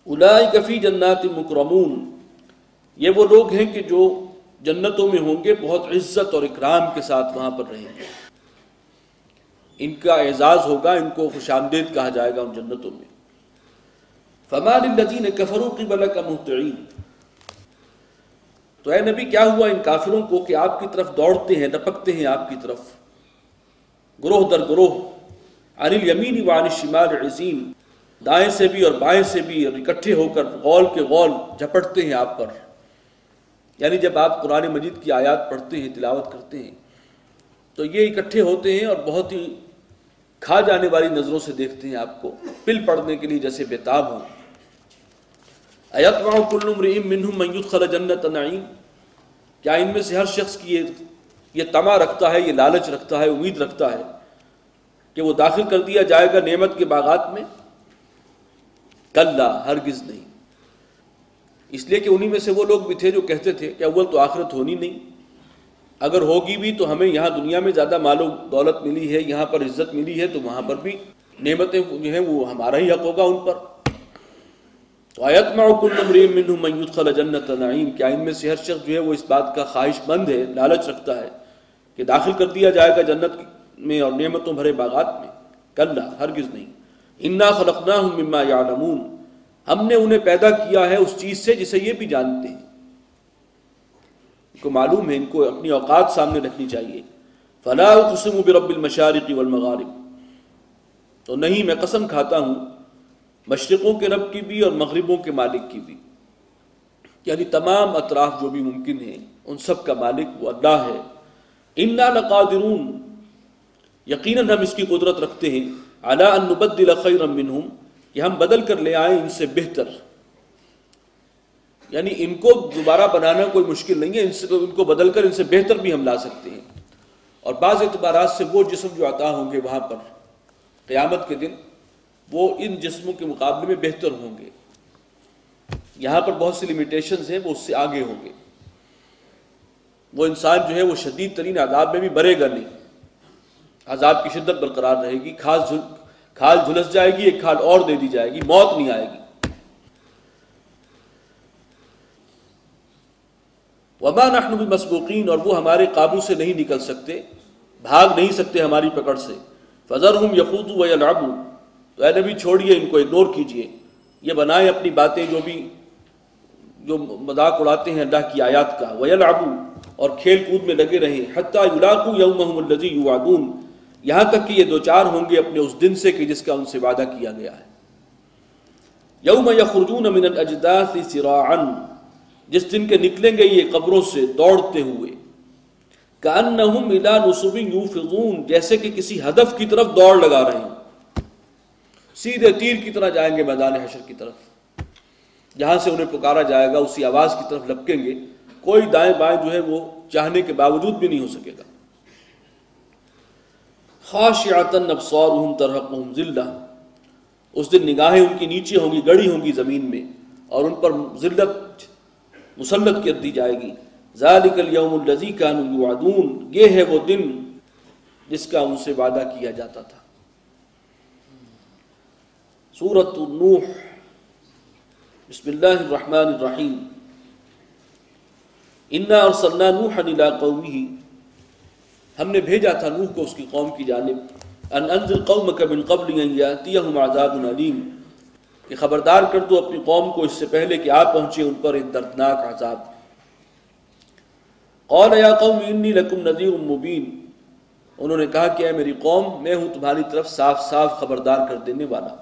اولئک فی جنات مکرمون، یہ وہ لوگ ہیں کہ جو جنتوں میں ہوں گے، بہت عزت اور اکرام کے ساتھ وہاں پر رہیں گے، ان کا اعزاز ہوگا، ان کو خوش آمدید کہا جائے گا ان جنتوں میں۔ فما للذین کفروا قبلک مہطعین، تو اے نبی کیا ہوا ان کافروں کو کہ آپ کی طرف دوڑتے ہیں، لپکتے ہیں آپ کی طرف، گروہ در گروہ، عن الیمین وعن الشمال عزین، دائیں سے بھی اور بائیں سے بھی اکٹھے ہو کر غول کے غول جھپٹتے ہیں آپ پر۔ یعنی جب آپ قرآن مجید کی آیات پڑھتے ہیں، تلاوت کرتے ہیں، تو یہ اکٹھے ہوتے ہیں اور بہت ہی کھا جانے والی نظروں سے دیکھتے ہیں آپ کو، پل پڑنے کے لیے جیسے بےتاب ہوں۔ ایطمع کل امرئ منہم ان یدخل جنۃ نعیم، کیا ان میں سے ہر شخص کی یہ طمع رکھتا ہے، یہ لالچ رکھتا ہے، امید رکھتا ہے کہ وہ داخل کر دیا جائے گا نعمت کے باغات میں؟ کلا، ہرگز نہیں، اس لیے کہ انہی میں سے وہ لوگ بھی تھے جو کہتے تھے کہ اول تو آخرت ہونی نہیں، اگر ہوگی بھی تو ہمیں یہاں دنیا میں زیادہ مال و دولت ملی ہے، یہاں پر عزت ملی ہے، تو وہاں پر بھی نعمتیں جو ہیں وہ ہمارا ہی حق ہوگا ان پر۔ تو ایطمع کل امرئ منہم ان یدخل جنۃ نعیم، کیا ان میں سے ہر شخص جو ہے وہ اس بات کا خواہش مند ہے، لالچ رکھتا ہے کہ داخل کر دیا جائے گا جنت میں اور نعمتوں بھرے باغات میں؟ کلا، ہرگز نہیں۔ انا خلقناہم مما یعلمون، ہم نے انہیں پیدا کیا ہے اس چیز سے جسے یہ بھی جانتے ہیں، ان کو معلوم ہے، ان کو اپنی اوقات سامنے رکھنی چاہیے۔ فلا اقسم برب المشارق والمغارب، تو نہیں، میں قسم کھاتا ہوں مشرقوں کے رب کی بھی اور مغربوں کے مالک کی بھی، یعنی تمام اطراف جو بھی ممکن ہیں ان سب کا مالک وہ اللہ ہے۔ انا لقادرون، یقیناً ہم اس کی قدرت رکھتے ہیں، علی ان نبدل خیرا منہم، کہ ہم بدل کر لے آئیں ان سے بہتر، یعنی ان کو دوبارہ بنانا کوئی مشکل نہیں ہے، ان کو بدل کر ان سے بہتر بھی ہم لا سکتے ہیں۔ اور بعض اعتبارات سے وہ جسم جو عطا ہوں گے وہاں پر قیامت کے دن، وہ ان جسموں کے مقابلے میں بہتر ہوں گے۔ یہاں پر بہت سی لیمیٹیشنز ہیں، وہ اس سے آگے ہوں گے۔ وہ انسان جو ہے وہ شدید ترین عذاب میں بھی مرے گا نہیں، عذاب کی شدت برقرار رہے گی، کھال جھلس جائے گی، ایک کھال اور دے دی جائے گی، موت نہیں آئے گی۔ وما نحن بمسبوقین، اور وہ ہمارے قابو سے نہیں نکل سکتے، بھاگ نہیں سکتے ہماری پکڑ سے۔ فذرہم یخوضوا ویلعبوا، تو اے نبی چھوڑیے ان کو، اگنور کیجئے، یہ بنائیں اپنی باتیں جو مذاق اڑاتے ہیں اللہ کی آیات کا، ویلعبوا، اور کھیل کود میں لگے رہیں، حتی یلاقوا یومہم الذی یوعدون، یہاں تک کہ یہ دوچار ہوں گے اپنے اس دن سے کہ جس کا ان سے وعدہ کیا گیا ہے۔ یوم یخرجون من الاجداث سراعا، جس دن کے نکلیں گے یہ قبروں سے دوڑتے ہوئے، کأنہم الی نصب یوفضون، جیسے کہ کسی ہدف کی طرف دوڑ لگا رہے ہیں، سیدھے تیر کی طرح جائیں گے میدان حشر کی طرف، جہاں سے انہیں پکارا جائے گا اسی آواز کی طرف لپکیں گے، کوئی دائیں بائیں جو ہے وہ چاہنے کے باوجود بھی نہیں ہو سکے گا۔ خاشعۃ ابصارہم ترہقہم ذلہ، اس دن نگاہیں ان کی نیچے ہوں گی، گڑی ہوں گی زمین میں، اور ان پر ذلت مسلط کر دی جائے گی۔ ذالک الیوم الذی کانوا یوعدون، یہ ہے وہ دن جس کا ان سے وعدہ کیا جاتا تھا۔ سورۃ نوح، بسم اللہ الرحمن الرحیم۔ انا ارسلنا نوحا الی قومہ، ہم نے بھیجا تھا نوح کو اس کی قوم کی جانب، ان انذر قومک من قبل ان یاتیہم عذاب علیم، کہ خبردار کر دو اپنی قوم کو اس سے پہلے کہ آ پہنچے ان پر ایک دردناک عذاب۔ قال یا قوم انی لکم نذیر مبین، انہوں نے کہا کہ اے میری قوم، میں ہوں تمہاری طرف صاف صاف خبردار کر دینے والا۔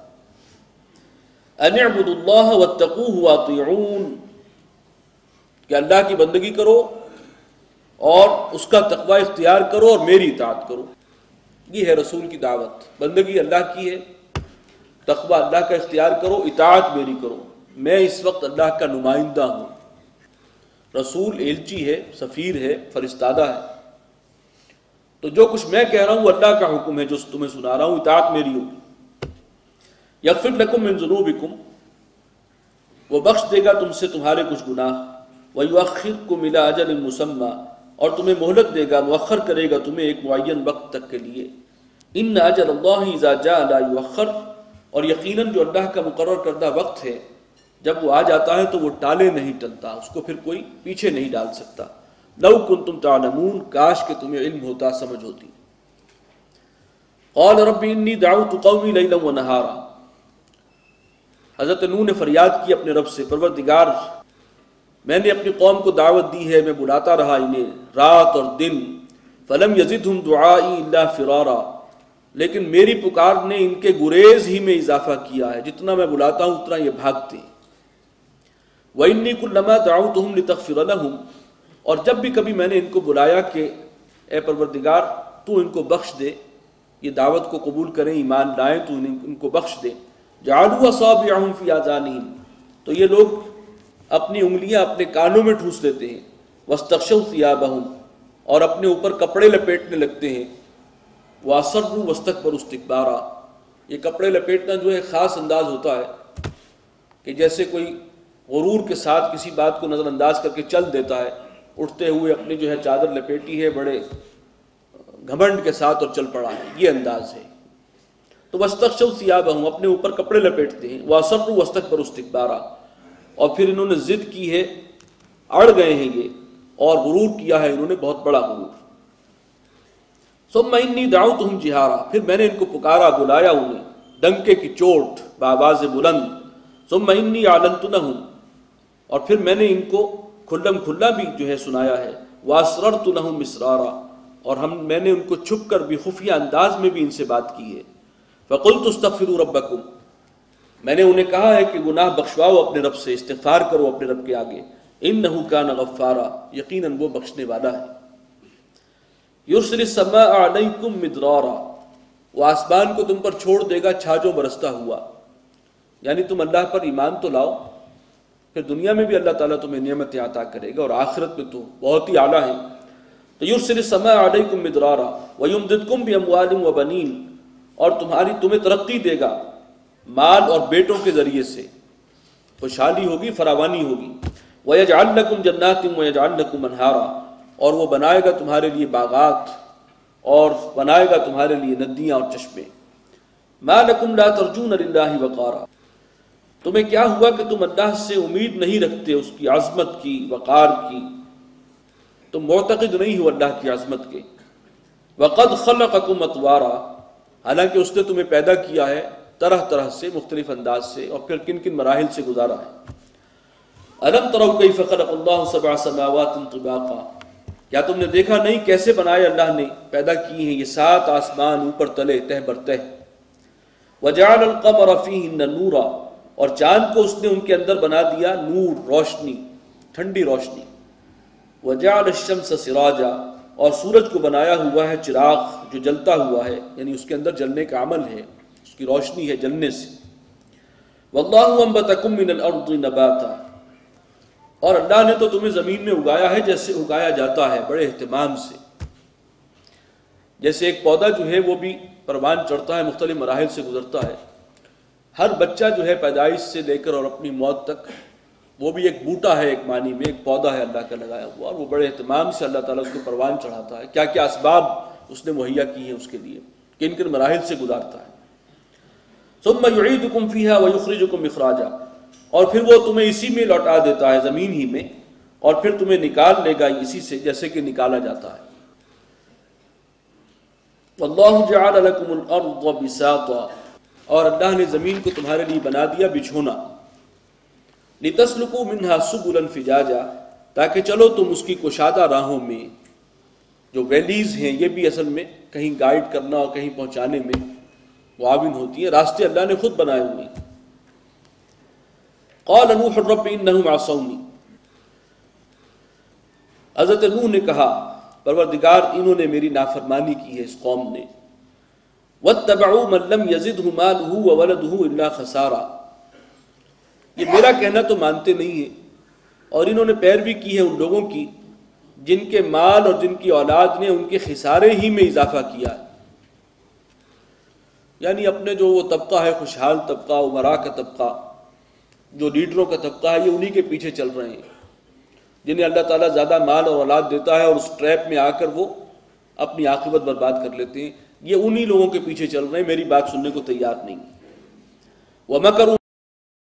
ان اعبدوا اللہ واتقوہ واطیعون، کہ اللہ کی بندگی کرو اور اس کا تقوی اختیار کرو اور میری اطاعت کرو۔ یہ ہے رسول کی دعوت، بندگی اللہ کی ہے، تقوی اللہ کا اختیار کرو، اطاعت میری کرو۔ میں اس وقت اللہ کا نمائندہ ہوں، رسول ایلچی ہے، سفیر ہے، فرستادہ ہے، تو جو کچھ میں کہہ رہا ہوں وہ اللہ کا حکم ہے، جو تمہیں سنا رہا ہوں اطاعت میری ہوگی۔ یغفر لکم من ذنوبکم، وہ بخش دے گا تم سے تمہارے کچھ گناہ، ویؤخرکم الی اجل مسمی، اور تمہیں مہلت دے گا، مؤخر کرے گا تمہیں ایک معین وقت تک کے لیے۔ ان اجل اللہ اذا جاء لا یؤخر، اور یقیناً جو اللہ کا مقرر کردہ وقت ہے جب وہ آ جاتا ہے تو وہ ٹالے نہیں ٹلتا، اس کو پھر کوئی پیچھے نہیں ڈال سکتا۔ لو کنتم تعلمون، کاش کہ تمہیں علم ہوتا، سمجھ ہوتی۔ قال رب انی دعوت قومی لیلا ونہارا، حضرت نوح نے فریاد کی اپنے رب سے، پروردگار میں نے اپنی قوم کو دعوت دی ہے، میں بلاتا رہا انہیں رات اور دن، فلم یزدہم دعائی الا فرارا، لیکن میری پکار نے ان کے گریز ہی میں اضافہ کیا ہے، جتنا میں بلاتا ہوں اتنا یہ بھاگتے ہیں۔ وَإِنِّي كُلَّمَا دَعَوْتُهُمْ لِتَغْفِرَ لَهُمْ، اور جب بھی کبھی میں نے ان کو بلایا کہ اے پروردگار تو ان کو بخش دے، یہ دعوت کو قبول کریں، ایمان لائیں، تو ان کو بخش دے، جعلوا اصابعهم فی آذانہم، تو یہ لوگ اپنی انگلیاں اپنے کانوں میں ٹھوس لیتے ہیں، واستغشوا ثیابہم، اور اپنے اوپر کپڑے لپیٹنے لگتے ہیں، واصروا واستکبروا استکبارا، یہ کپڑے لپیٹنا جو ہے خاص انداز ہوتا ہے کہ جیسے کوئی غرور کے ساتھ کسی بات کو نظر انداز کر کے چل دیتا ہے، اٹھتے ہوئے اپنی جو ہے چادر لپیٹی ہے بڑے گھمنڈ کے ساتھ اور چل پڑا ہے، یہ انداز ہے۔ تو واستغشوا ثیابہم، اپنے اوپر کپڑے لپیٹتے ہیں، واصروا واستکبروا استکبارا، اور پھر انہوں نے ضد کی ہے، اڑ گئے ہیں یہ، اور غرور کیا ہے انہوں نے بہت بڑا غرور۔ ثم انی دعوتہم جہارا، پھر میں نے ان کو پکارا، بلایا انہیں ڈنکے کی چوٹ بآواز بلند، ثم انی اعلنت لہم، اور پھر میں نے ان کو کھلم کھلا بھی جو ہے سنایا ہے، واسررت لہم اسرارا، اور میں نے ان کو چھپ کر بھی خفیہ انداز میں بھی ان سے بات کی ہے۔ فقلت استغفروا ربکم، میں نے انہیں کہا ہے کہ گناہ بخشواؤ اپنے رب سے، استغفار کرو اپنے رب کے آگے، انہ کان غفارا، یقیناً وہ بخشنے والا ہے۔ یرسل السماء علیکم مدرارا، وہ آسمان کو تم پر چھوڑ دے گا چھاجوں برستا ہوا، یعنی تم اللہ پر ایمان تو لاؤ، پھر دنیا میں بھی اللہ تعالیٰ تمہیں نعمتیں عطا کرے گا، اور آخرت میں تو بہت ہی اعلیٰ ہے۔ تو یرسل السماء علیکم مدرارا ویمددکم باموال وبنین، اور تمہیں ترقی دے گا مال اور بیٹوں کے ذریعے سے، خوشحالی ہوگی، فراوانی ہوگی۔ وَيَجْعَلْ لَكُمْ جَنَّاتٍ وَيَجْعَلْ لَكُمْ أَنْهَارًا، اور وہ بنائے گا تمہارے لیے باغات، اور بنائے گا تمہارے لیے ندیاں اور چشمے۔ مَا لَكُمْ لَا تَرْجُونَ لِلَّهِ وَقَارًا، تمہیں کیا ہوا کہ تم اللہ سے امید نہیں رکھتے اس کی عظمت کی، وقار کی، تم معتقد نہیں ہو اللہ کی عظمت کے۔ وَقَدْ خَلَقَكُمْ أَطْوَارًا، حالانکہ اس نے تمہیں پیدا کیا ہے طرح طرح سے، مختلف انداز سے، اور پھر کن کن مراحل سے گزارا ہے۔ أَلَمْ تَرَوْا كَيْفَ خَلَقَ اللَّهُ سَبْعَ سَمَاوَاتٍ طِبَاقًا، کیا تم نے دیکھا نہیں کیسے بنائے اللہ نے، پیدا کی ہیں یہ 7 آسمان اوپر تلے، تہ بر تہ۔ وَجَعَلَ الْقَمَرَ فِيهِنَّ نُورًا، اور چاند کو اس نے ان کے اندر بنا دیا نور، روشنی، ٹھنڈی روشنی۔ وَجَعَلَ الشَّمْسَ سِرَاجًا، اور سورج کو بنایا ہوا ہے چراغ جو جلتا ہوا ہے، یعنی اس کے اندر جلنے کا عمل ہے، اس کی روشنی ہے جلنے سے۔ وَاللَّهُ أَنبَتَكُم مِّنَ الْأَرْضِ نَبَاتًا، اور اللہ نے تو تمہیں زمین میں اگایا ہے جیسے اگایا جاتا ہے، بڑے اہتمام سے، جیسے ایک پودا جو ہے وہ بھی پروان چڑھتا ہے، مختلف مراحل سے گزرتا ہے۔ ہر بچہ جو ہے پیدائش سے لے کر اور اپنی موت تک وہ بھی ایک بوٹا ہے، ایک معنی میں ایک پودا ہے اللہ کا لگایا ہوا، اور وہ بڑے اہتمام سے اللہ تعالیٰ اس کو پروان چڑھاتا ہے، کیا کیا اسباب اس نے مہیا کی ہیں اس کے لیے، کن کن مراحل سے گزارتا ہے۔ ثم يعيدكم فيها ويخرجكم اخراجا، اور پھر وہ تمہیں اسی میں لوٹا دیتا ہے، زمین ہی میں، اور پھر تمہیں نکال لے گا اسی سے جیسے کہ نکالا جاتا ہے۔ واللہ جعل لكم الارض بساطا، اور اللہ نے زمین کو تمہارے لیے بنا دیا بچھونا، لتسلكوا منها سبلا فجاجا، تاکہ چلو تم اس کی کشادہ راہوں میں، جو ویلیز ہیں یہ بھی اصل میں کہیں گائیڈ کرنا اور کہیں پہنچانے میں معاون ہوتی ہیں، راستے اللہ نے خود بنائے ہوئے ہیں۔ قال نوح رب انہم عصونی، حضرت نوح نے کہا پروردگار انہوں نے میری نافرمانی کی ہے اس قوم نے۔ واتبعوا من لم يزده ماله وولده الا خسارا، یہ میرا کہنا تو مانتے نہیں ہیں، اور انہوں نے پیروی کی ہے ان لوگوں کی جن کے مال اور جن کی اولاد نے ان کے خسارے ہی میں اضافہ کیا ہے، یعنی اپنے جو وہ طبقہ ہے خوشحال طبقہ، امراء کا طبقہ، جو لیڈروں کا طبقہ ہے، یہ انہی کے پیچھے چل رہے ہیں جنہیں اللہ تعالیٰ زیادہ مال اور اولاد دیتا ہے، اور اس ٹریپ میں آ کر وہ اپنی عاقبت برباد کر لیتے ہیں، یہ انہی لوگوں کے پیچھے چل رہے ہیں، میری بات سننے کو تیار نہیں۔ وَمَكَرُوا